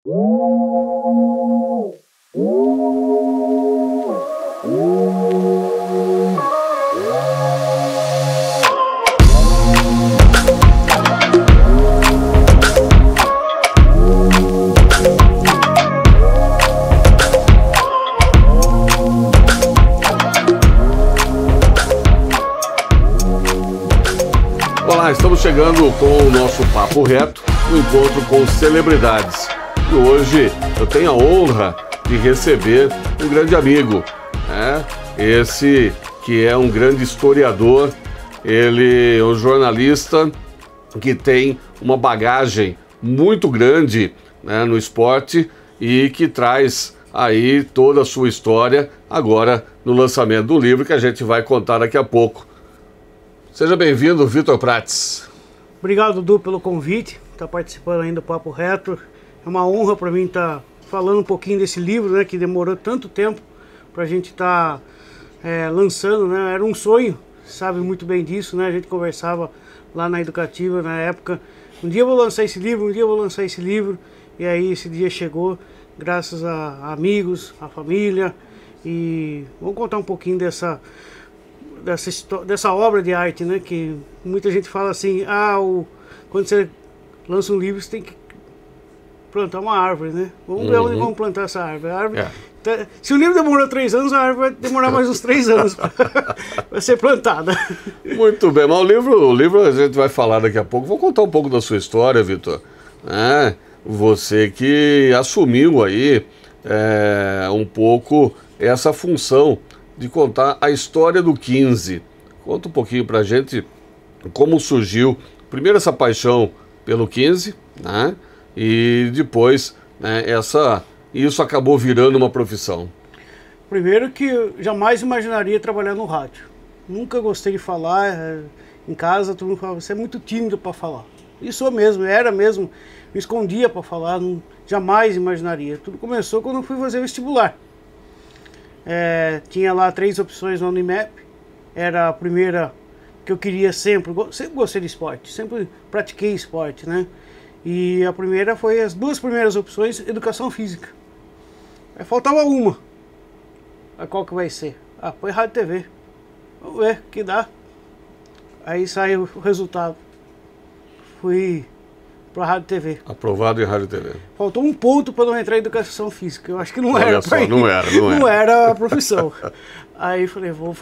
Olá, estamos chegando com o nosso Papo Reto, um encontro com celebridades. E hoje eu tenho a honra de receber um grande amigo, né? Esse que é um grande historiador, ele é um jornalista que tem uma bagagem muito grande, né, no esporte e que traz aí toda a sua história agora no lançamento do livro que a gente vai contar daqui a pouco. Seja bem-vindo, Vitor Prates. Obrigado, Dudu, pelo convite, estar participando ainda do Papo Reto. É uma honra para mim estar falando um pouquinho desse livro, né, que demorou tanto tempo para a gente estar lançando, né? Era um sonho, sabe muito bem disso, né? A gente conversava lá na Educativa na época. Um dia eu vou lançar esse livro, um dia eu vou lançar esse livro. E aí esse dia chegou, graças a amigos, a família. E vamos contar um pouquinho dessa obra de arte, né? Que muita gente fala assim, quando você lança um livro, você tem que plantar uma árvore, né? Vamos ver onde vamos plantar essa árvore. Se o livro demorou 3 anos, a árvore vai demorar mais uns 3 anos para ser plantada. Muito bem, mas o livro a gente vai falar daqui a pouco. Vou contar um pouco da sua história, Vitor. Você que assumiu aí um pouco essa função de contar a história do 15. Conta um pouquinho pra gente como surgiu, primeiro essa paixão pelo 15, né? E depois, né, isso acabou virando uma profissão. Primeiro que eu jamais imaginaria trabalhar no rádio. Nunca gostei de falar. Em casa todo mundo falava, você é muito tímido para falar. Isso era mesmo, me escondia para falar, jamais imaginaria. Tudo começou quando eu fui fazer vestibular. Tinha lá 3 opções na Unimap. Era a primeira que eu queria sempre gostei de esporte, sempre pratiquei esporte, né? E a primeira foi as 2 primeiras opções, educação física. Aí faltava uma. Aí qual que vai ser? Foi rádio e TV. Vamos ver o que dá. Aí saiu o resultado. Fui para rádio e TV. Aprovado em rádio e TV. Faltou um ponto para não entrar em educação física. Eu acho que não não era a profissão. Aí falei, vamos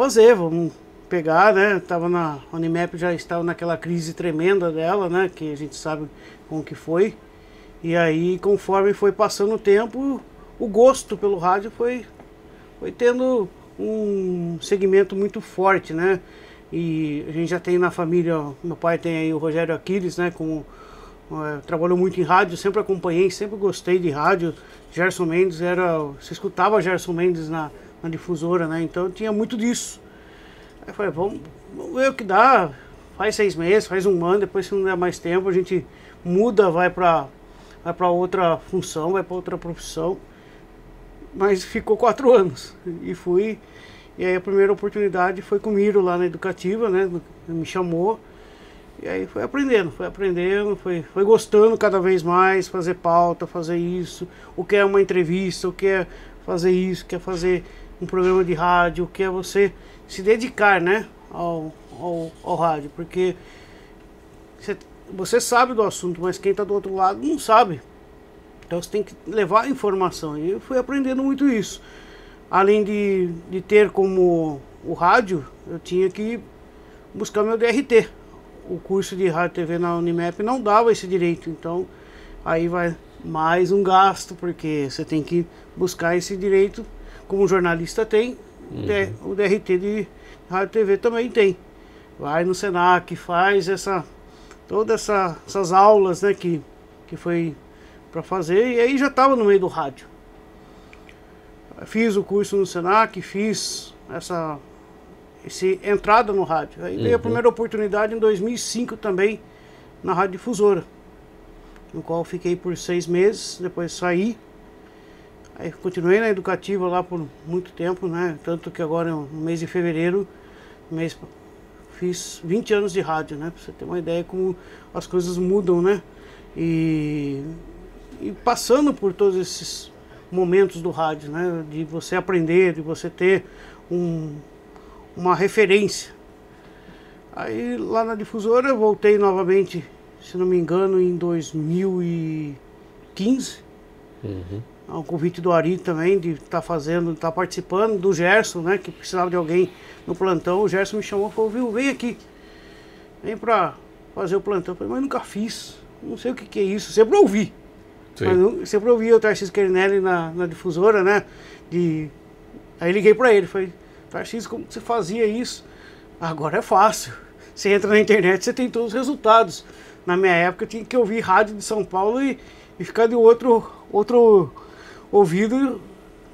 pegar, né? Tava na Unimap, já estava naquela crise tremenda dela, né? Que a gente sabe como que foi. E aí, conforme foi passando o tempo, o gosto pelo rádio foi tendo um segmento muito forte, né? E a gente já tem na família, meu pai tem aí o Rogério Aquiles, né? Trabalhou muito em rádio, sempre acompanhei, sempre gostei de rádio. Gerson Mendes você escutava Gerson Mendes na difusora, né? Então tinha muito disso. Aí eu falei, vamos ver o que dá. Faz 6 meses, faz 1 ano, depois se não der mais tempo, a gente muda, vai para outra função, vai para outra profissão. Mas ficou 4 anos e fui. E aí a primeira oportunidade foi com o Miro lá na Educativa, né? Me chamou. E aí foi aprendendo, foi gostando cada vez mais, fazer pauta, fazer isso, o que é uma entrevista, o que é fazer isso, o que é fazer um programa de rádio, o que é você se dedicar, né, ao rádio, porque você sabe do assunto, mas quem está do outro lado não sabe. Então você tem que levar a informação, e eu fui aprendendo muito isso. Além de ter como o rádio, eu tinha que buscar meu DRT. O curso de rádio e TV na Unimap não dava esse direito, então aí vai mais um gasto, porque você tem que buscar esse direito, como o jornalista tem, o DRT de rádio e TV também tem. Vai no Senac, faz todas essas aulas, né, que foi para fazer, e aí já estava no meio do rádio. Fiz o curso no Senac, fiz essa entrada no rádio. Aí veio a primeira oportunidade em 2005 também, na Rádio Difusora, no qual fiquei por 6 meses, depois saí. Aí continuei na Educativa lá por muito tempo, né? Tanto que agora, no mês de fevereiro, fiz 20 anos de rádio, né? Pra você ter uma ideia como as coisas mudam, né? E e passando por todos esses momentos do rádio, né? De você aprender, de você ter uma referência. Aí lá na difusora eu voltei novamente, se não me engano, em 2015. Um convite do Ari também, de estar participando, do Gerson, né? Que precisava de alguém no plantão. O Gerson me chamou e falou, viu, vem aqui. Vem pra fazer o plantão. Eu falei, mas nunca fiz. Não sei o que é isso. Sempre ouvi. Mas sempre ouvi o Tarcísio Querinelli na difusora, né? Aí liguei pra ele. Falei, Tarcísio, como você fazia isso? Agora é fácil. Você entra na internet, você tem todos os resultados. Na minha época eu tinha que ouvir rádio de São Paulo e ficar de outro ouvido.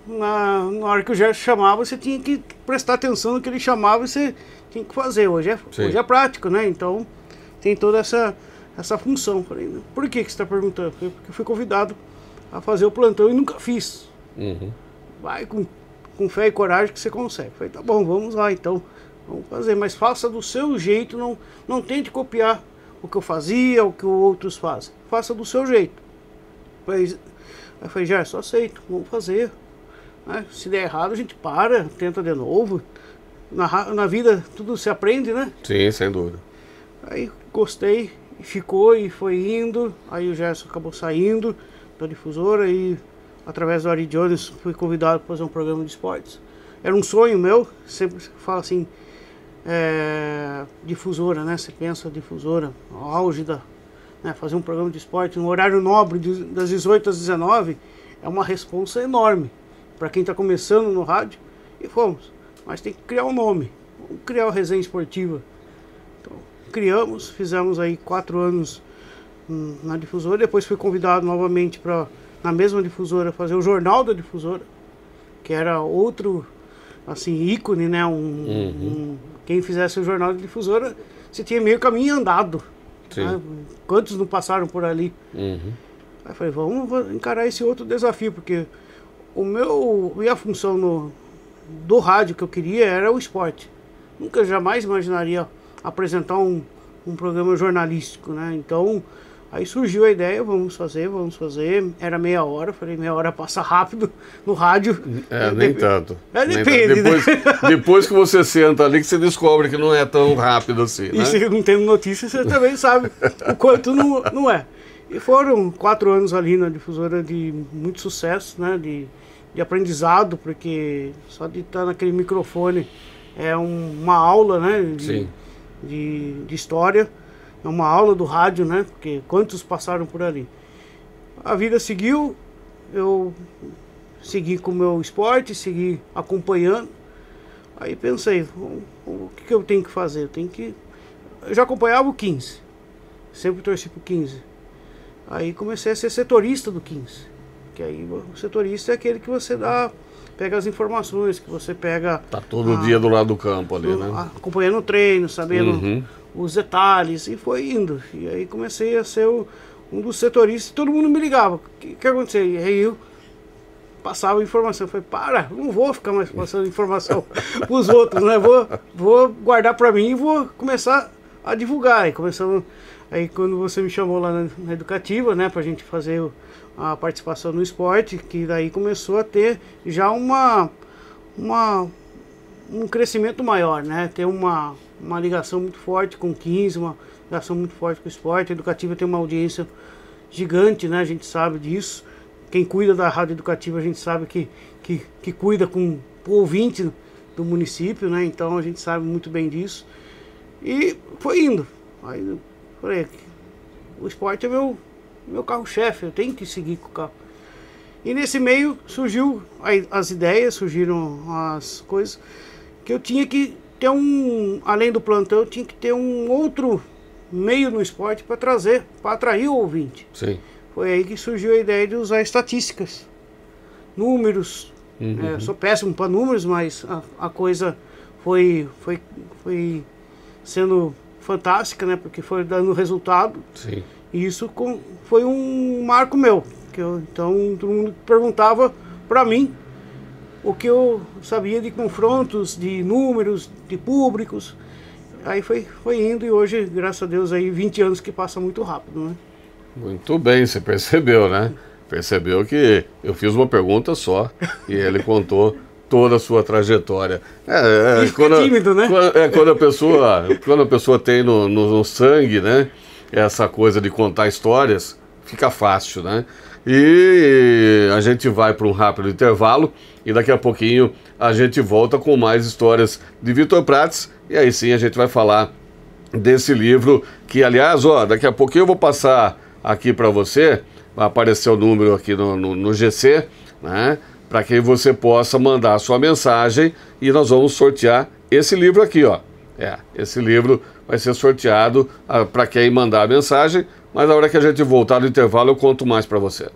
Na hora que o Gerson chamava, você tinha que prestar atenção no que ele chamava e você tinha que fazer. Hoje é prático, né? Então tem toda essa função. Falei, por que você está perguntando? Porque eu fui convidado a fazer o plantão e nunca fiz. Vai com fé e coragem que você consegue. Falei, tá bom, vamos lá então. Vamos fazer, mas faça do seu jeito, não tente copiar o que eu fazia, o que outros fazem. Faça do seu jeito. Aí eu falei, Gerson, aceito, vamos fazer. Se der errado, a gente para, tenta de novo. Na vida tudo se aprende, né? Sim, sem dúvida. Aí gostei, ficou e foi indo. Aí o Gerson acabou saindo da difusora e através do Ari Jones fui convidado para fazer um programa de esportes. Era um sonho meu, sempre falo assim, difusora, né? Você pensa difusora, o auge né? Fazer um programa de esporte, um horário nobre das 18 às 19, é uma responsa enorme para quem está começando no rádio. E fomos, mas tem que criar um nome, vamos criar a Resenha Esportiva. Então, criamos, fizemos aí 4 anos na difusora, depois fui convidado novamente na mesma difusora fazer o Jornal da Difusora, que era outro assim, ícone, né? Quem fizesse o Jornal da Difusora, você tinha meio caminho andado. Né? Quantos não passaram por ali? Aí eu falei, vamos encarar esse outro desafio, porque minha função do rádio que eu queria era o esporte. Nunca jamais imaginaria apresentar um programa jornalístico, né? Então, aí surgiu a ideia, vamos fazer. Era meia hora, falei, meia hora passa rápido no rádio. Nem tanto. Depende. Depois que você senta ali, que você descobre que não é tão rápido assim, né? E se não tem notícia, você também sabe o quanto não é. E foram 4 anos ali na difusora de muito sucesso, né? De aprendizado, porque só de estar naquele microfone é uma aula, né? De história. É uma aula do rádio, né? Porque quantos passaram por ali. A vida seguiu, eu segui com o meu esporte, segui acompanhando. Aí pensei, o que eu tenho que fazer? Eu já acompanhava o 15, sempre torci pro 15. Aí comecei a ser setorista do 15. Que aí o setorista é aquele que você pega as informações, que você pega... Tá todo dia do lado do campo ali, né? Acompanhando o treino, sabendo os detalhes, e foi indo. E aí comecei a ser um dos setoristas, e todo mundo me ligava. O que aconteceu? E aí eu passava informação. Eu falei, não vou ficar mais passando informação pros outros, né? Vou guardar para mim e vou começar a divulgar. Aí quando você me chamou lá na Educativa, né, pra gente fazer a participação no esporte, que daí começou a ter já um crescimento maior, né? Ter uma ligação muito forte com o 15, uma ligação muito forte com o esporte. A Educativa tem uma audiência gigante, né? A gente sabe disso. Quem cuida da Rádio Educativa, a gente sabe que cuida com o ouvinte do município, né? Então a gente sabe muito bem disso. E foi indo. Aí eu falei, o esporte é meu carro-chefe, eu tenho que seguir com o carro. E nesse meio surgiram as ideias, surgiram as coisas, que eu tinha que ter além do plantão, eu tinha que ter um outro meio no esporte para atrair o ouvinte. Sim. Foi aí que surgiu a ideia de usar estatísticas, números. Sou péssimo para números, mas a coisa foi sendo fantástica, né? Porque foi dando resultado. Sim. E isso foi um marco meu. Então todo mundo perguntava para mim o que eu sabia de confrontos, de números, de públicos. Aí foi indo, e hoje, graças a Deus, aí 20 anos que passa muito rápido, né? Muito bem, você percebeu, né? percebeu que eu fiz uma pergunta só e ele contou toda a sua trajetória. Fica tímido, né? Quando a pessoa tem no sangue, né, essa coisa de contar histórias, fica fácil, né? E a gente vai para um rápido intervalo e daqui a pouquinho a gente volta com mais histórias de Vitor Prates e aí sim a gente vai falar desse livro que, aliás, daqui a pouquinho eu vou passar aqui para você, vai aparecer o número aqui no GC, né? Para que você possa mandar a sua mensagem e nós vamos sortear esse livro aqui, ó. Esse livro vai ser sorteado para quem mandar a mensagem, mas na hora que a gente voltar do intervalo eu conto mais para você.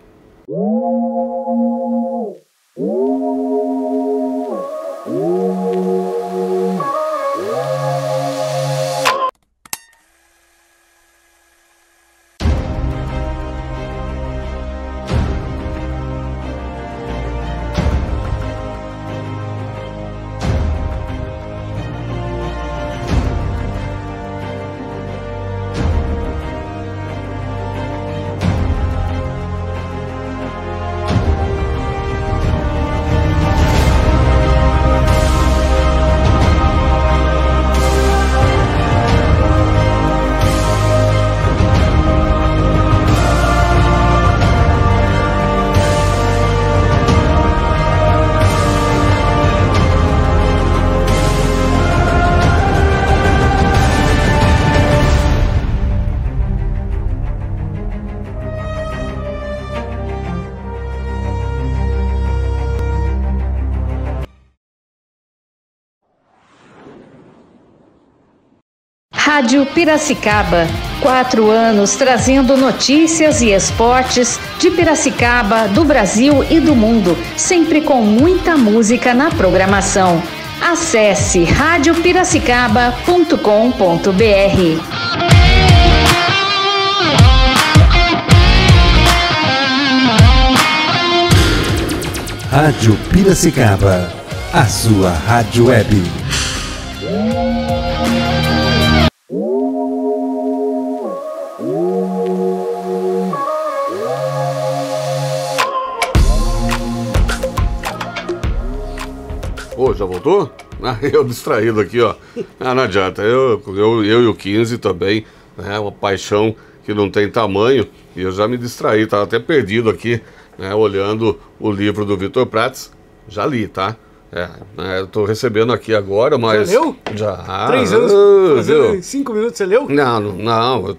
Rádio Piracicaba, 4 anos trazendo notícias e esportes de Piracicaba, do Brasil e do mundo, sempre com muita música na programação. Acesse radiopiracicaba.com.br. Rádio Piracicaba, a sua rádio web. Já voltou? Eu distraído aqui, ó. Não adianta. Eu e o 15 também, né? Uma paixão que não tem tamanho. E eu já me distraí, tava até perdido aqui, né? Olhando o livro do Vitor Prates. Já li, tá? Eu tô recebendo aqui agora, mas... Já leu? Já. 3 anos, fazendo 5 minutos, você leu? Não, eu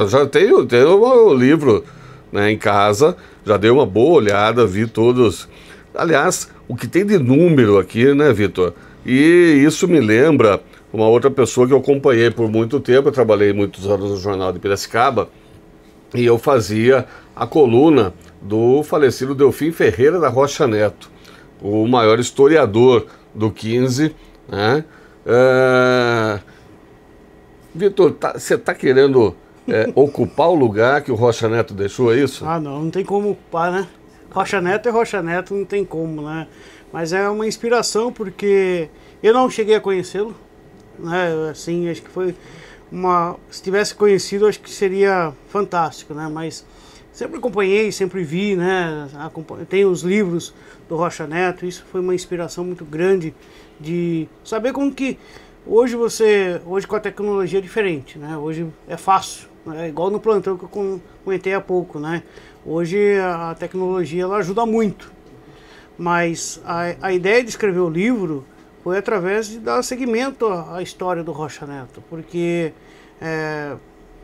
já tenho o livro, né, em casa. Já dei uma boa olhada, vi todos... Aliás, o que tem de número aqui, né, Vitor? E isso me lembra uma outra pessoa que eu acompanhei por muito tempo. Eu trabalhei muitos anos no Jornal de Piracicaba e eu fazia a coluna do falecido Delfim Ferreira da Rocha Neto, o maior historiador do 15, né? Vitor, você tá querendo ocupar o lugar que o Rocha Neto deixou, é isso? Não tem como ocupar, né? Rocha Neto é Rocha Neto, não tem como, né? Mas é uma inspiração porque eu não cheguei a conhecê-lo, né? Assim, acho que foi se tivesse conhecido, acho que seria fantástico, né? Mas sempre acompanhei, sempre vi, né? Tenho os livros do Rocha Neto, isso foi uma inspiração muito grande de saber como que hoje com a tecnologia é diferente, né? Hoje é fácil, né? Igual no plantão que eu comentei há pouco, né? Hoje a tecnologia ela ajuda muito, mas a ideia de escrever o livro foi através de dar seguimento à história do Rocha Neto, porque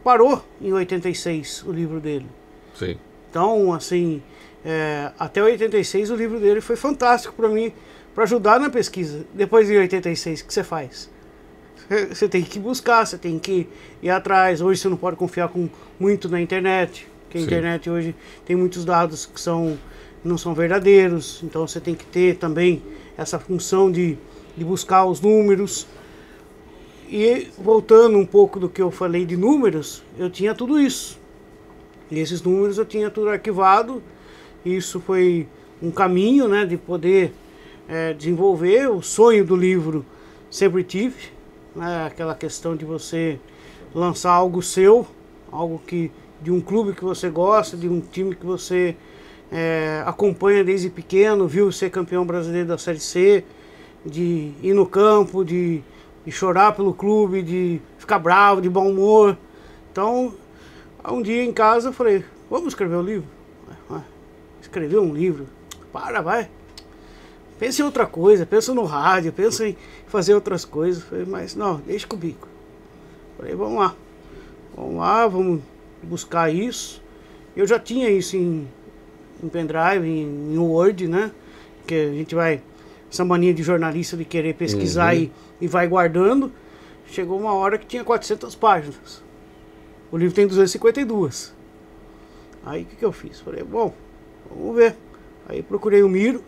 parou em 86 o livro dele. Sim. Então, assim, até 86 o livro dele foi fantástico para mim, para ajudar na pesquisa. Depois de 86, o que você faz? Você tem que buscar, você tem que ir atrás. Hoje você não pode confiar muito na internet. Porque a internet hoje tem muitos dados que não são verdadeiros, então você tem que ter também essa função de buscar os números. E voltando um pouco do que eu falei de números, eu tinha tudo isso. E esses números eu tinha tudo arquivado. Isso foi um caminho, né, de poder desenvolver. O sonho do livro sempre tive, né, aquela questão de você lançar algo seu, algo de um clube que você gosta, de um time que você acompanha desde pequeno, viu ser campeão brasileiro da Série C, de ir no campo, de chorar pelo clube, de ficar bravo, de bom humor. Então, um dia em casa eu falei, vamos escrever um livro? Escrever um livro? Vai. Pensa em outra coisa, pensa no rádio, pensa em fazer outras coisas. Falei, mas não, deixa comigo. Falei, vamos lá, vamos buscar isso. Eu já tinha isso em pendrive, em Word, né? Que a gente vai, essa mania de jornalista de querer pesquisar e vai guardando. Chegou uma hora que tinha 400 páginas. O livro tem 252. Aí o que eu fiz? Falei, bom, vamos ver. Aí procurei o Miro.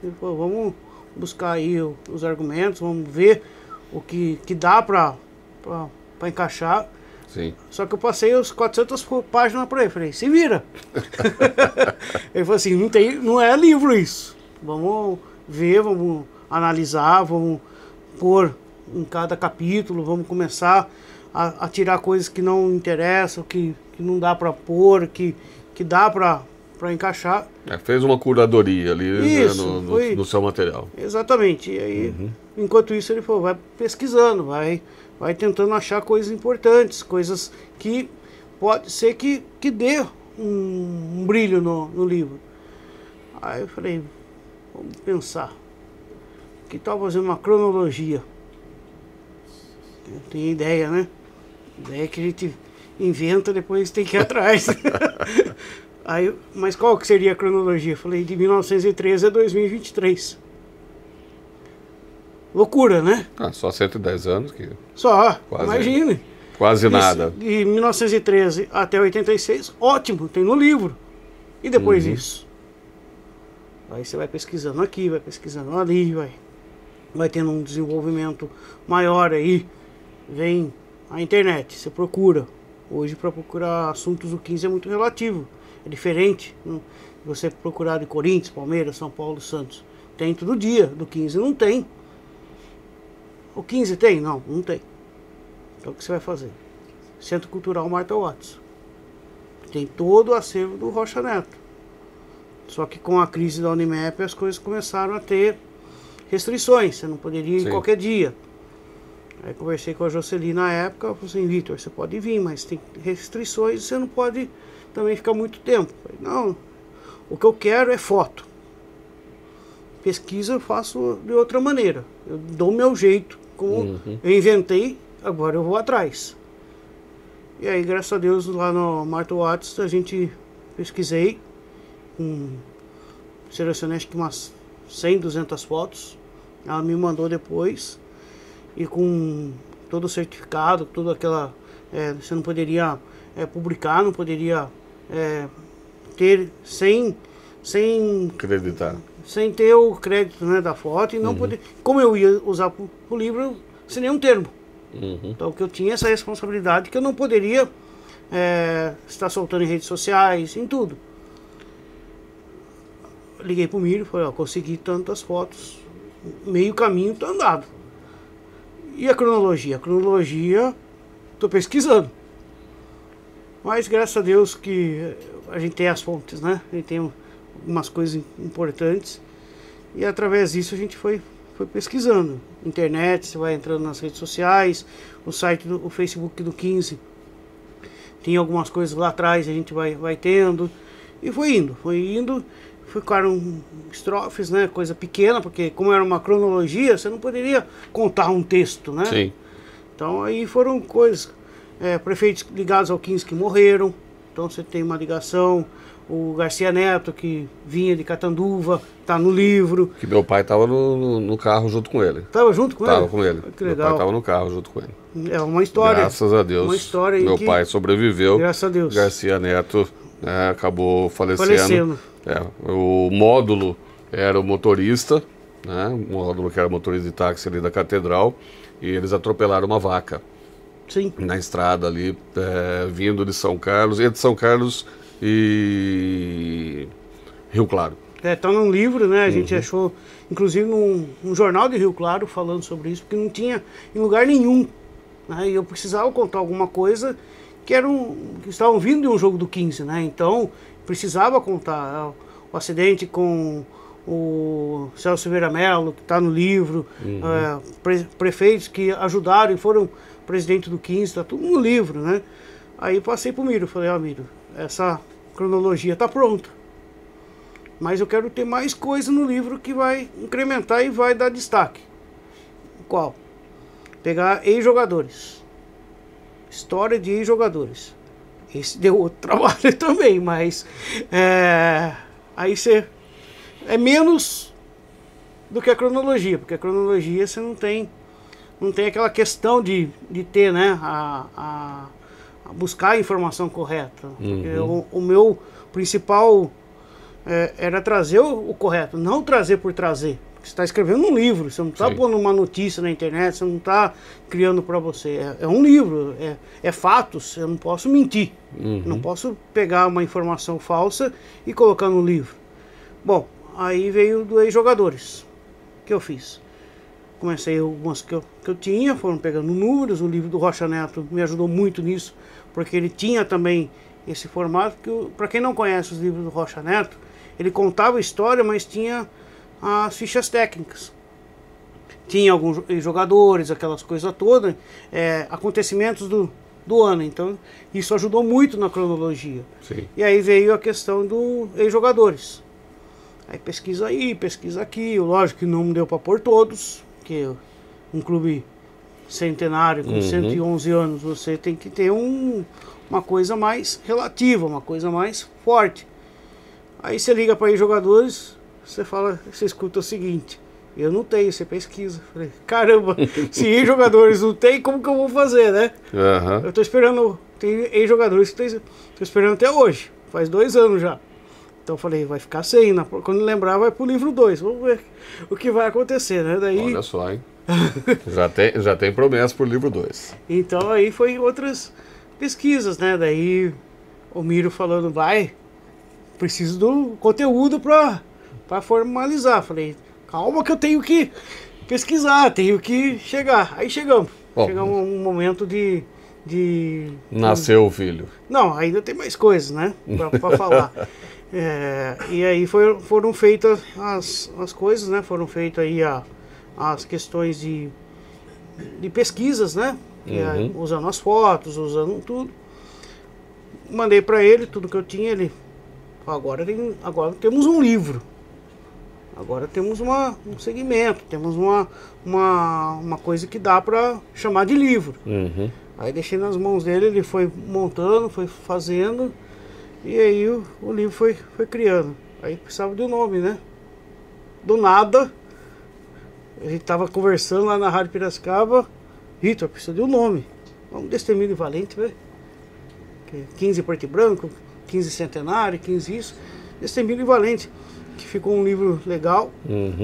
Ele falou, vamos buscar aí os argumentos, vamos ver o que dá pra encaixar. Sim. Só que eu passei as 400 páginas para ele. Falei, se vira. Ele falou assim, não é livro isso. Vamos ver, vamos analisar, vamos pôr em cada capítulo, vamos começar a tirar coisas que não interessam, que não dá para pôr, que dá para encaixar. Fez uma curadoria ali, isso, né, no seu material. Exatamente. E aí, enquanto isso, ele falou, vai pesquisando, vai tentando achar coisas importantes, coisas que pode ser que dê um brilho no livro. Aí eu falei, vamos pensar. Que tal fazer uma cronologia? Tem ideia, né? Ideia que a gente inventa, depois tem que ir atrás. Aí, mas qual que seria a cronologia? Falei, de 1913 a 2023. Loucura, né? Só 110 anos que... Só, quase, imagine. Quase nada. De 1913 até 86, ótimo, tem no livro. E depois disso? Aí você vai pesquisando aqui, vai pesquisando ali, vai tendo um desenvolvimento maior aí. Vem a internet, você procura. Hoje, para procurar assuntos do 15 é muito relativo. É diferente. Você procurar de Corinthians, Palmeiras, São Paulo, Santos. Tem todo dia. Do 15 não tem. O 15 tem? Não tem. Então o que você vai fazer? Centro Cultural Marta Watts. Tem todo o acervo do Rocha Neto. Só que com a crise da Unimap as coisas começaram a ter restrições. Você não poderia ir qualquer dia. Aí conversei com a Jocely na época. Eu falei assim, Vitor, você pode vir, mas tem restrições e você não pode também ficar muito tempo. Eu falei, não, o que eu quero é foto. Pesquisa eu faço de outra maneira. Eu dou o meu jeito. Como eu inventei, agora eu vou atrás. E aí, graças a Deus, lá no Marta Watts, a gente pesquisei. Selecionei acho que umas 100, 200 fotos. Ela me mandou depois. E com todo o certificado, toda aquela... você não poderia publicar, não poderia ter sem acreditar. Sem ter o crédito, né, da foto e não poder... Como eu ia usar o livro sem nenhum termo. Então que eu tinha essa responsabilidade que eu não poderia estar soltando em redes sociais, em tudo. Liguei pro Miro e falei, consegui tantas fotos, meio caminho tá andado. E a cronologia? A cronologia, tô pesquisando. Mas graças a Deus que a gente tem as fontes, né? A gente tem algumas coisas importantes. E através disso a gente foi pesquisando. Internet, você vai entrando nas redes sociais, o site, o Facebook do 15. Tem algumas coisas lá atrás, a gente vai tendo. E foi indo. Ficaram estrofes, né? Coisa pequena, porque como era uma cronologia, você não poderia contar um texto, né? Sim. Então aí foram coisas, prefeitos ligados ao 15 que morreram. Então você tem uma ligação, o Garcia Neto, que vinha de Catanduva, tá no livro. Que meu pai estava no carro junto com ele. Estava junto com ele? Estava com ele. Que legal. Meu pai estava no carro junto com ele. É uma história. Graças a Deus. Uma história aí meu pai sobreviveu. Graças a Deus. Garcia Neto acabou falecendo. O módulo era o motorista, né? O módulo que era motorista de táxi ali da Catedral. E eles atropelaram uma vaca. Sim. Na estrada ali, vindo de São Carlos, entre São Carlos e Rio Claro. Tá num livro, né? A gente achou, inclusive num jornal de Rio Claro, falando sobre isso, porque não tinha em lugar nenhum. Né? E eu precisava contar alguma coisa que estavam vindo de um jogo do 15, né? Então, precisava contar. o acidente com o Celso Silveira Mello, que está no livro, prefeitos que ajudaram e foram presidente do 15, está tudo no livro, né? Aí passei pro Miro, falei, ó, Miro, essa cronologia está pronta, mas eu quero ter mais coisa no livro que vai incrementar e vai dar destaque. Qual? Pegar ex-jogadores, história de ex-jogadores. Esse deu outro trabalho também, mas aí você é menos do que a cronologia, porque a cronologia você não tem aquela questão de ter, né, a buscar a informação correta. O meu principal era trazer o correto, não trazer por trazer. Você está escrevendo um livro, você não está pondo uma notícia na internet, você não está criando para você. É um livro, é fatos, eu não posso mentir. Não posso pegar uma informação falsa e colocar no livro. Bom, aí veio do ex-jogadores. O que eu fiz? Comecei algumas que eu tinha, foram pegando números. O livro do Rocha Neto me ajudou muito nisso, porque ele tinha também esse formato. Para quem não conhece os livros do Rocha Neto, ele contava a história, mas tinha as fichas técnicas. Tinha alguns jogadores, aquelas coisas todas, acontecimentos do ano. Então, isso ajudou muito na cronologia. Sim. E aí veio a questão dos ex-jogadores. Aí pesquisa aí, pesquisa aqui. Lógico que não deu para pôr todos, porque um clube centenário com 111 anos, você tem que ter uma coisa mais relativa, uma coisa mais forte. Aí você liga para ex-jogadores, você escuta o seguinte: eu não tenho, você pesquisa. Falei, caramba, se ex-jogadores não tem, como que eu vou fazer, né? Eu tô esperando, tem ex-jogadores que tô esperando até hoje, faz 2 anos já. Então eu falei, vai ficar sem, quando lembrar vai pro livro 2, vamos ver o que vai acontecer, né? Daí... Olha só, hein? já tem promessa pro livro 2. Então aí foi outras pesquisas, né? Daí o Miro falando, preciso do conteúdo para formalizar. Falei, calma que eu tenho que pesquisar, tenho que chegar. Aí chegamos. Chegamos a um momento de... Nasceu o filho. Não, ainda tem mais coisas, né? Para falar. E aí foram feitas as coisas, né? Foram feitas aí as questões de pesquisas, né? Usando as fotos, usando tudo. Mandei para ele tudo que eu tinha. Ele falou, agora temos um livro. Agora temos um segmento, temos uma coisa que dá para chamar de livro. Aí deixei nas mãos dele, ele foi montando, foi fazendo, e aí o livro foi criando. Aí precisava de um nome, né? Do nada, a gente tava conversando lá na Rádio Piracicaba, Vitor, precisa de um nome. Vamos Destemílio Valente, velho. 15 Preto e Branco, 15 Centenário, 15 isso. Destemílio Valente, que ficou um livro legal.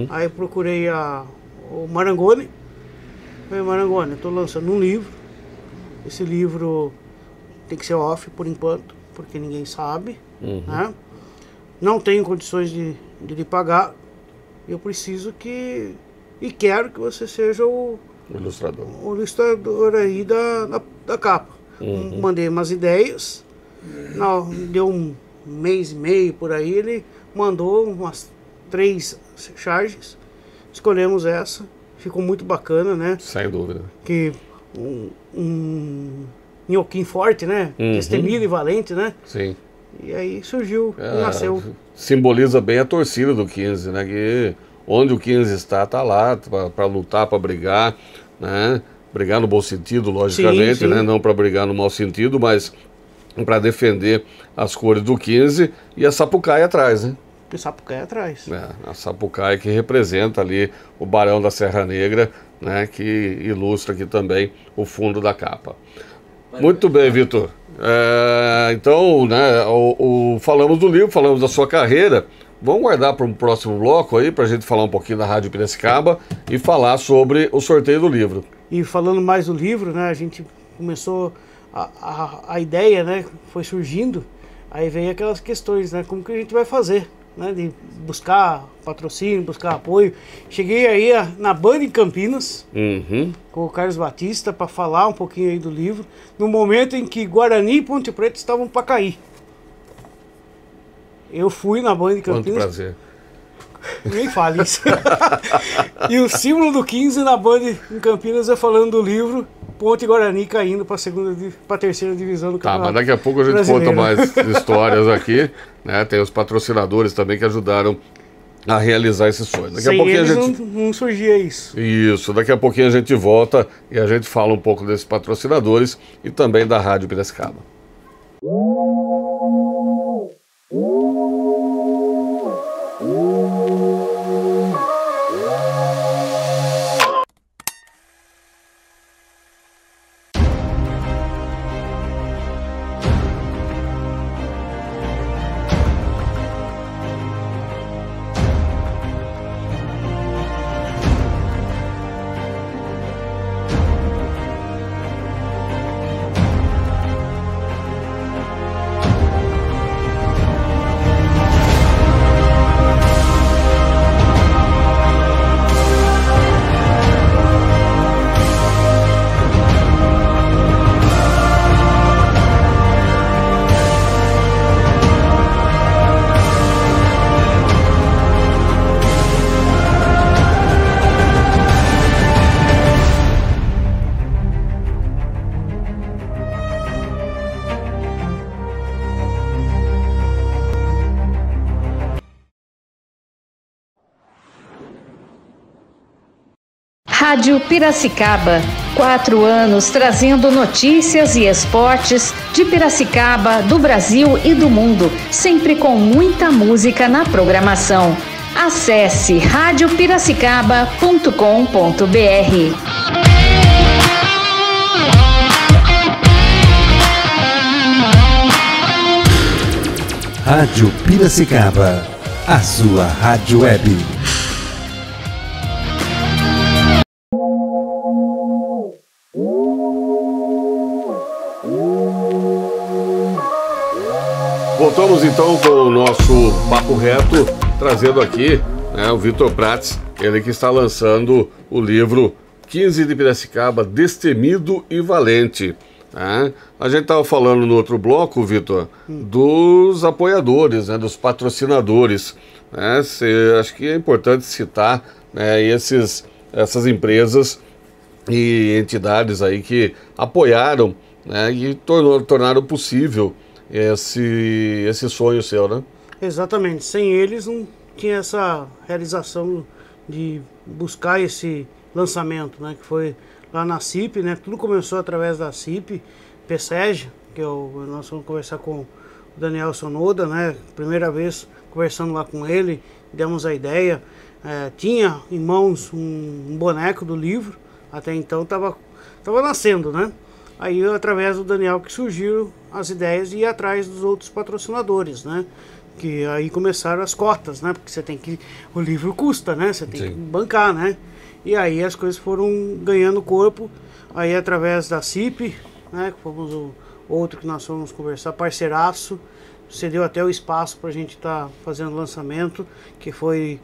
Aí eu procurei o Marangoni. Falei, Marangoni, eu tô lançando um livro. Esse livro tem que ser off por enquanto, porque ninguém sabe, né? Não tenho condições de lhe pagar. Eu preciso e quero que você seja o ilustrador aí da capa. Mandei umas ideias. Não, deu um mês e meio por aí, ele mandou umas 3 charges. Escolhemos essa. Ficou muito bacana, né? Sem dúvida. Que um nhoquim forte, né? Destemível e valente, né? Sim. E aí surgiu, nasceu. Simboliza bem a torcida do 15, né? Que onde o 15 está lá para lutar, para brigar, né? Brigar no bom sentido, logicamente, sim. Né? Não para brigar no mau sentido, mas para defender as cores do 15 e a Sapucaia atrás, né? E Sapucaia atrás. A Sapucaia que representa ali o Barão da Serra Negra, né? Que ilustra aqui também o fundo da capa. Muito bem, Vitor. Então, né, falamos do livro, falamos da sua carreira. Vamos guardar para um próximo bloco aí, para a gente falar um pouquinho da Rádio Piracicaba e falar sobre o sorteio do livro. E falando mais do livro, né, a gente começou, a ideia, né, foi surgindo, aí veio aquelas questões, né, como que a gente vai fazer, né, de buscar patrocínio, buscar apoio. Cheguei aí na Band em Campinas, com o Carlos Batista, para falar um pouquinho aí do livro, no momento em que Guarani e Ponte Preta estavam para cair. Eu fui na Band de Quanto Campinas. prazer. Nem fale isso. E o símbolo do 15 na Band em Campinas é falando do livro Ponte Guarani caindo para a terceira divisão do Tá, campeonato. mas daqui a pouco a gente brasileiro. conta mais histórias aqui, né? Tem os patrocinadores também que ajudaram a realizar esse sonho. Daqui a Sem pouquinho eles a gente... não surgia isso. Isso, daqui a pouquinho a gente volta e a gente fala um pouco desses patrocinadores e também da Rádio Piracicaba. Rádio Piracicaba, 4 anos trazendo notícias e esportes de Piracicaba, do Brasil e do mundo, sempre com muita música na programação. Acesse radiopiracicaba.com.br. Rádio Piracicaba, a sua rádio web. Voltamos então com o nosso Papo Reto, trazendo aqui, né, o Vitor Prates, ele que está lançando o livro 15 de Piracicaba, Destemido e Valente. Né? A gente estava falando no outro bloco, Vitor, dos apoiadores, né, dos patrocinadores. Né? Acho que é importante citar, né, essas empresas e entidades aí que apoiaram, né, e tornaram possível esse sonho seu, né? Exatamente. Sem eles não tinha essa realização de buscar esse lançamento, né? Que foi lá na CIP, né? Tudo começou através da CIP, PSEG, que nós vamos conversar com o Daniel Sonoda, né? Primeira vez conversando lá com ele, demos a ideia. Tinha em mãos um boneco do livro, até então estava nascendo, né? Aí, através do Daniel, que surgiram as ideias de ir atrás dos outros patrocinadores, né? Que aí começaram as cotas, né? Porque o livro custa, né? Você tem que bancar, né? E aí as coisas foram ganhando corpo, aí através da CIP, né? Que fomos o outro que nós fomos conversar, parceiraço, cedeu até o espaço para a gente estar fazendo o lançamento, que foi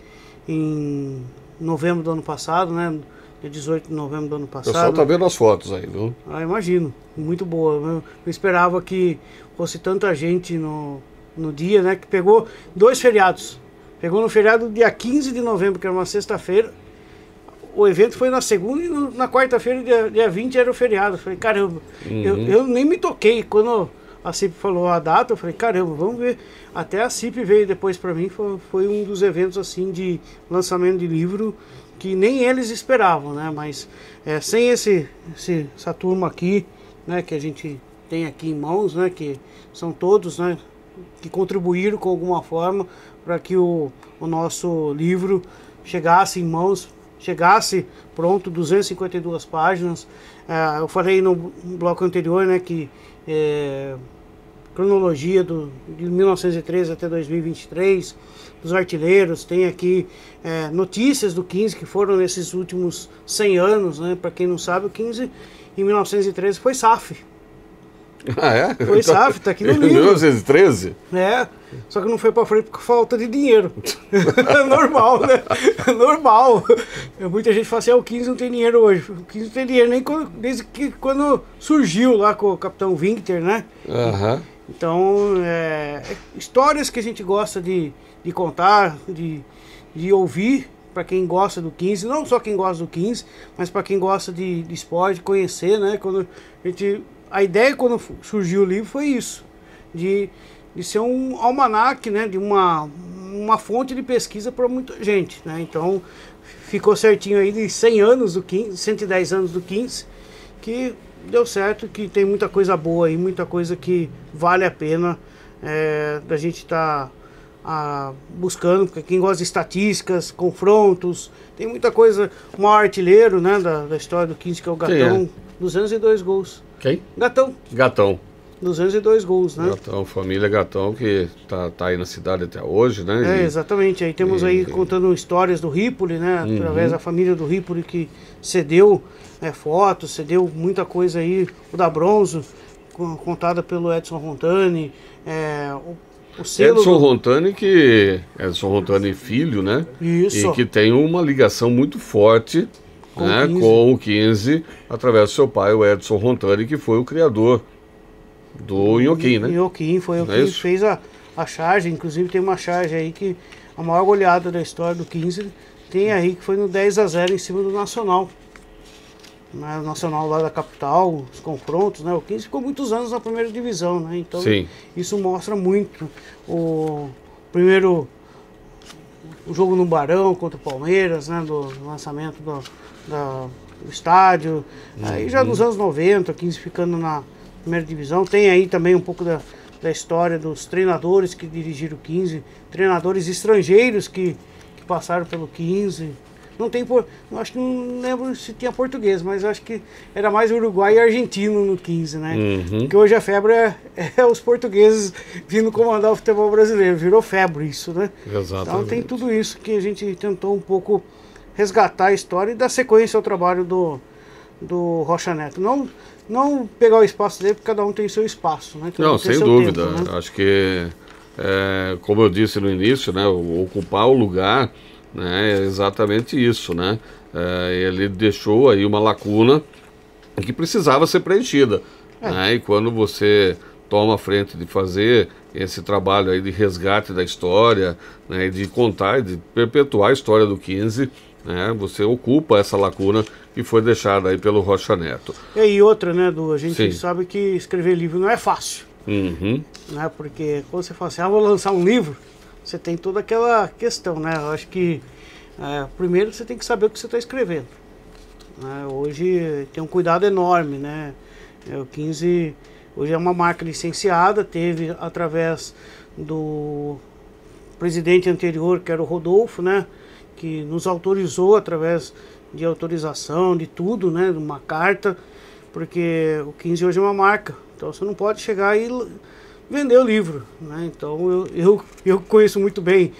em novembro do ano passado, né? Dia 18 de novembro do ano passado. O pessoal tá vendo as fotos aí, viu? Imagino, muito boa. Eu não esperava que fosse tanta gente no dia, né? Que pegou 2 feriados. Pegou no feriado dia 15 de novembro, que era uma sexta-feira. O evento foi na segunda e na quarta-feira, dia 20, era o feriado. Eu falei, caramba, eu nem me toquei. Quando a CIP falou a data, eu falei, caramba, vamos ver. Até a CIP veio depois para mim, foi um dos eventos assim de lançamento de livro que nem eles esperavam, né? Mas sem essa turma aqui, né, que a gente tem aqui em mãos, né, que são todos, né, que contribuíram com alguma forma para que o nosso livro chegasse em mãos, chegasse pronto, 252 páginas. Eu falei no bloco anterior, né, que cronologia de 1913 até 2023, dos artilheiros, tem aqui notícias do 15 que foram nesses últimos 100 anos, né? Para quem não sabe, o 15 em 1913 foi SAF. Ah, é? Foi SAF, tá aqui no livro. Em 1913? Só que não foi pra frente por falta de dinheiro. Normal, né? Normal. Muita gente fala assim, o 15 não tem dinheiro hoje. O 15 não tem dinheiro nem desde que quando surgiu lá com o Capitão Winter, né? Então, histórias que a gente gosta de contar, de ouvir, para quem gosta do 15, não só quem gosta do 15, mas para quem gosta de esporte, conhecer, né? A ideia quando surgiu o livro foi isso, de ser um almanaque, né? De uma fonte de pesquisa para muita gente, né? Então, ficou certinho aí de 100 anos do 15, 110 anos do 15, que deu certo, que tem muita coisa boa aí, muita coisa que vale a pena da gente estar buscando, porque quem gosta de estatísticas, confrontos, tem muita coisa. O maior artilheiro, né, da história do 15, que é o Gatão, 202 gols. Quem? Gatão. 202 gols, né? Gatão, família Gatão, que tá aí na cidade até hoje, né? Exatamente. Aí temos aí contando histórias do Ripoli, né? Através da família do Ripoli, que cedeu fotos, cedeu muita coisa aí. O da Bronzo, contada pelo Edson Rontani. O selo Edson Rontani filho, né? Isso. E que tem uma ligação muito forte com o 15, através do seu pai, o Edson Rontani, que foi o criador do Inhoquim, né? Inhoquim foi o que fez a charge. Inclusive tem uma charge aí que a maior goleada da história do 15 tem aí, que foi no 10-0 em cima do Nacional. O Nacional lá da capital, os confrontos, né? O 15 ficou muitos anos na primeira divisão, né? Então isso mostra muito. O jogo no Barão contra o Palmeiras, né? Do lançamento do estádio. Aí já nos anos 90, o 15 ficando na primeira divisão. Tem aí também um pouco da história dos treinadores que dirigiram o 15, treinadores estrangeiros que passaram pelo 15. Acho que não lembro se tinha português, mas acho que era mais Uruguai e argentino no 15, né? Porque hoje a febre é os portugueses vindo comandar o futebol brasileiro. Virou febre isso, né? Exatamente. Então tem tudo isso que a gente tentou um pouco resgatar a história e dar sequência ao trabalho do Rocha Neto. Não pegar o espaço dele, porque cada um tem seu espaço, né? Não, sem dúvida. Tempo, né? Acho que, como eu disse no início, né? Ocupar o lugar, né, é exatamente isso, né? Ele deixou aí uma lacuna que precisava ser preenchida, né? E quando você toma a frente de fazer esse trabalho aí de resgate da história, né, de contar, de perpetuar a história do 15, né, você ocupa essa lacuna que foi deixada aí pelo Rocha Neto. E outra, né, Du? A gente sabe que escrever livro não é fácil, né? Porque quando você fala assim, vou lançar um livro, você tem toda aquela questão, né? Eu acho que primeiro você tem que saber o que você está escrevendo, né? Hoje tem um cuidado enorme, né? O 15 hoje é uma marca licenciada, teve através do presidente anterior, que era o Rodolfo, né? Que nos autorizou através de autorização, de tudo, né? De uma carta, porque o 15 hoje é uma marca, então você não pode chegar e vender o livro, né? Então eu conheço muito bem,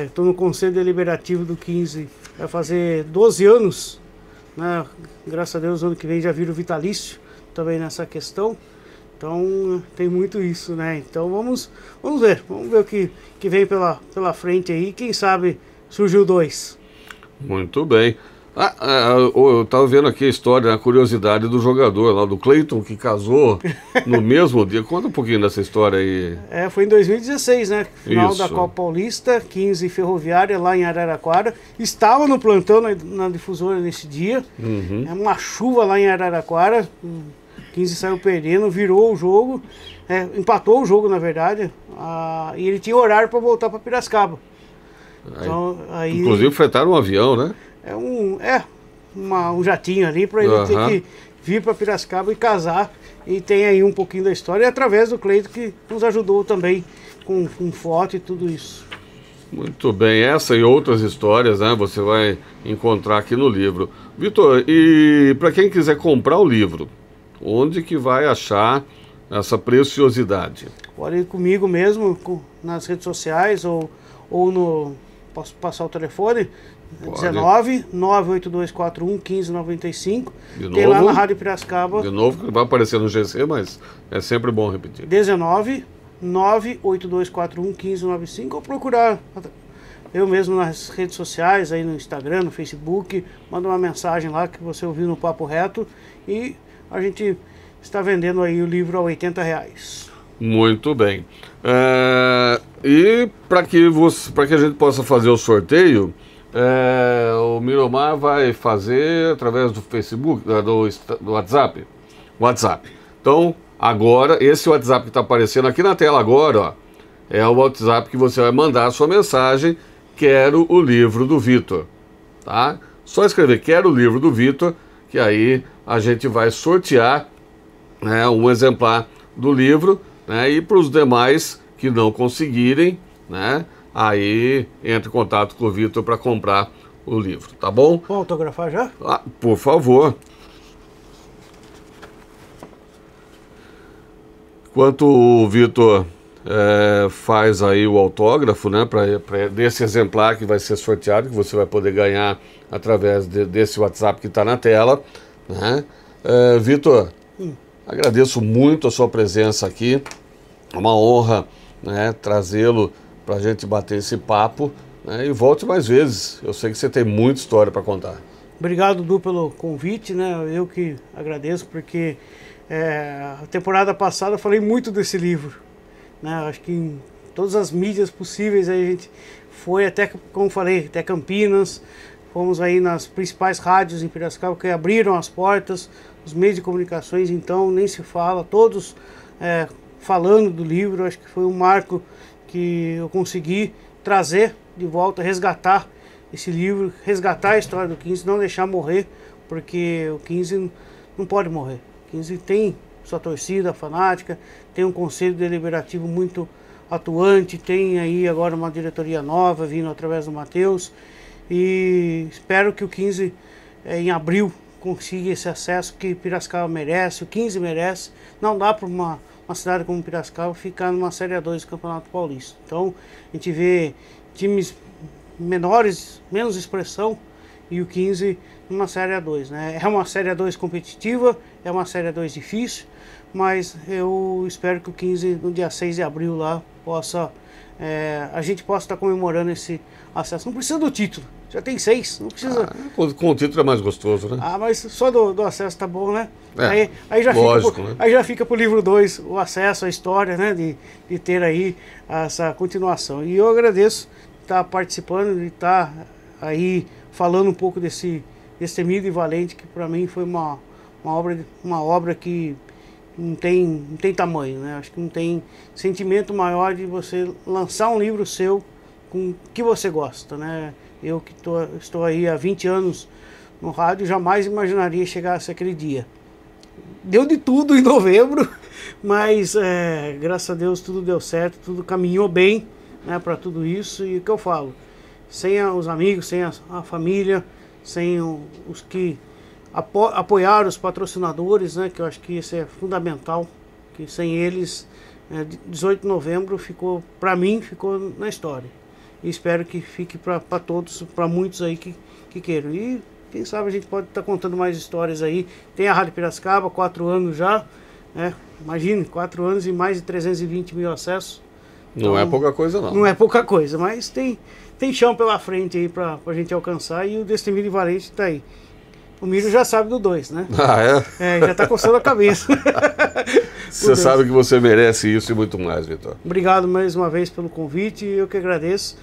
estou no Conselho Deliberativo do 15, vai fazer 12 anos, né? Graças a Deus, ano que vem já vira o vitalício também nessa questão, então tem muito isso, né? Então vamos ver o que vem pela frente aí, quem sabe surgiu 2. Muito bem. Eu estava vendo aqui a história, a curiosidade do jogador lá, do Cleiton, que casou no mesmo dia. Conta um pouquinho dessa história aí. Foi em 2016, né? Final da Copa Paulista, 15 Ferroviária, lá em Araraquara. Estava no plantão na difusora nesse dia. Uma chuva lá em Araraquara. 15 saiu perdendo, virou o jogo. Empatou o jogo, na verdade. E ele tinha horário para voltar para Piracicaba. Então, inclusive fretaram um avião, né? Um jatinho ali para ele ter que vir para Piracicaba e casar. E tem aí um pouquinho da história, e através do Cleito, que nos ajudou também com foto e tudo isso. Muito bem, essa e outras histórias, né, você vai encontrar aqui no livro. Vitor, e para quem quiser comprar o livro, onde que vai achar essa preciosidade? Pode ir comigo mesmo, nas redes sociais ou posso passar o telefone? Pode. 19 98241 1595. Tem lá na Rádio Piracicaba. De novo, vai aparecer no GC, mas é sempre bom repetir. 19 98241 1595, ou procurar eu mesmo nas redes sociais, aí no Instagram, no Facebook, manda uma mensagem lá que você ouviu no Papo Reto, e a gente está vendendo aí o livro a R$80. Muito bem. E para que a gente possa fazer o sorteio, o Minomar vai fazer através do Facebook, do WhatsApp. Então, agora, esse WhatsApp que está aparecendo aqui na tela agora, ó, é o WhatsApp que você vai mandar a sua mensagem, quero o livro do Vitor, tá? Só escrever quero o livro do Vitor, que aí a gente vai sortear, né, um exemplar do livro, né, e para os demais que não conseguirem, né, aí entre em contato com o Vitor para comprar o livro, tá bom? Vamos autografar já? Por favor. Enquanto o Vitor faz aí o autógrafo, né, desse exemplar que vai ser sorteado, que você vai poder ganhar através desse WhatsApp que está na tela, né? Vitor, agradeço muito a sua presença aqui, é uma honra, né, trazê-lo para a gente bater esse papo, né, e volte mais vezes, eu sei que você tem muita história para contar. Obrigado, Du, pelo convite, né, eu que agradeço, porque a temporada passada eu falei muito desse livro, né, acho que em todas as mídias possíveis aí a gente foi até, como falei, até Campinas, fomos aí nas principais rádios em Piracicaba que abriram as portas, os meios de comunicações, então nem se fala, todos falando do livro. Acho que foi um marco que eu consegui trazer de volta, resgatar esse livro, resgatar a história do 15, não deixar morrer, porque o 15 não pode morrer. O 15 tem sua torcida fanática, tem um conselho deliberativo muito atuante, tem aí agora uma diretoria nova vindo através do Matheus, e espero que o 15 em abril consiga esse acesso que Piracicaba merece, o 15 merece. Não dá para uma cidade como Piracicaba ficar numa Série A2 do Campeonato Paulista. Então a gente vê times menores, menos expressão, e o 15 numa Série A2, né? É uma Série A2 competitiva, é uma Série A2 difícil, mas eu espero que o 15 no dia 6 de abril lá a gente possa estar comemorando esse acesso. Não precisa do título, já tem 6, não precisa. Com o título é mais gostoso, né? Mas só do acesso tá bom, né? Aí já fica pro livro 2 o acesso, a história, né? De ter aí essa continuação. E eu agradeço de estar participando, de estar aí falando um pouco desse Destemido e Valente, que para mim foi uma obra que não tem tamanho, né? Acho que não tem sentimento maior de você lançar um livro seu com o que você gosta, né? Eu que estou aí há 20 anos no rádio, jamais imaginaria chegar aquele dia. Deu de tudo em novembro, mas graças a Deus tudo deu certo, tudo caminhou bem, né, para tudo isso. E o que eu falo, sem os amigos, sem a família, sem os que apoiaram, os patrocinadores, né, que eu acho que isso é fundamental, que sem eles, 18 de novembro ficou, para mim, ficou na história. E espero que fique para todos, para muitos aí que queiram. E quem sabe a gente pode estar contando mais histórias aí. Tem a Rádio Piracicaba, 4 anos já, né? Imagine, 4 anos e mais de 320 mil acessos. Então, não é pouca coisa, não. Não é pouca coisa, mas tem chão pela frente aí pra gente alcançar, e o Destemido e Valente tá aí. O Miro já sabe do 2, né? Já tá coçando a cabeça. Você sabe que você merece isso e muito mais, Vitor. Obrigado mais uma vez pelo convite, eu que agradeço.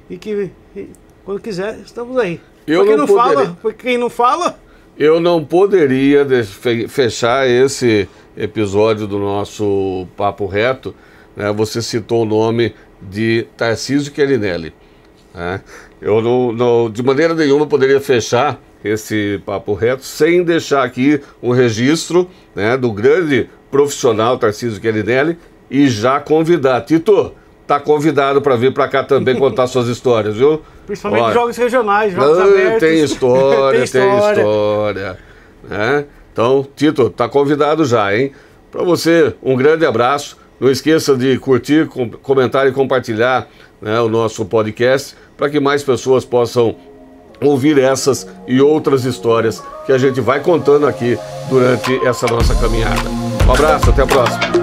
E que quando quiser, estamos aí. Quem não fala... Eu não poderia fechar esse episódio do nosso Papo Reto, né? Você citou o nome de Tarcísio Chiarinelli, né? Eu não, de maneira nenhuma, poderia fechar esse Papo Reto sem deixar aqui um registro, né, do grande profissional Tarcísio Chiarinelli, e já convidar. Tito, tá convidado para vir para cá também contar suas histórias, viu? Principalmente jogos regionais, jogos abertos. Tem história. Né? Então, Tito, tá convidado já, hein? Para você, um grande abraço. Não esqueça de curtir, comentar e compartilhar, né, o nosso podcast, para que mais pessoas possam ouvir essas e outras histórias que a gente vai contando aqui durante essa nossa caminhada. Um abraço, até a próxima.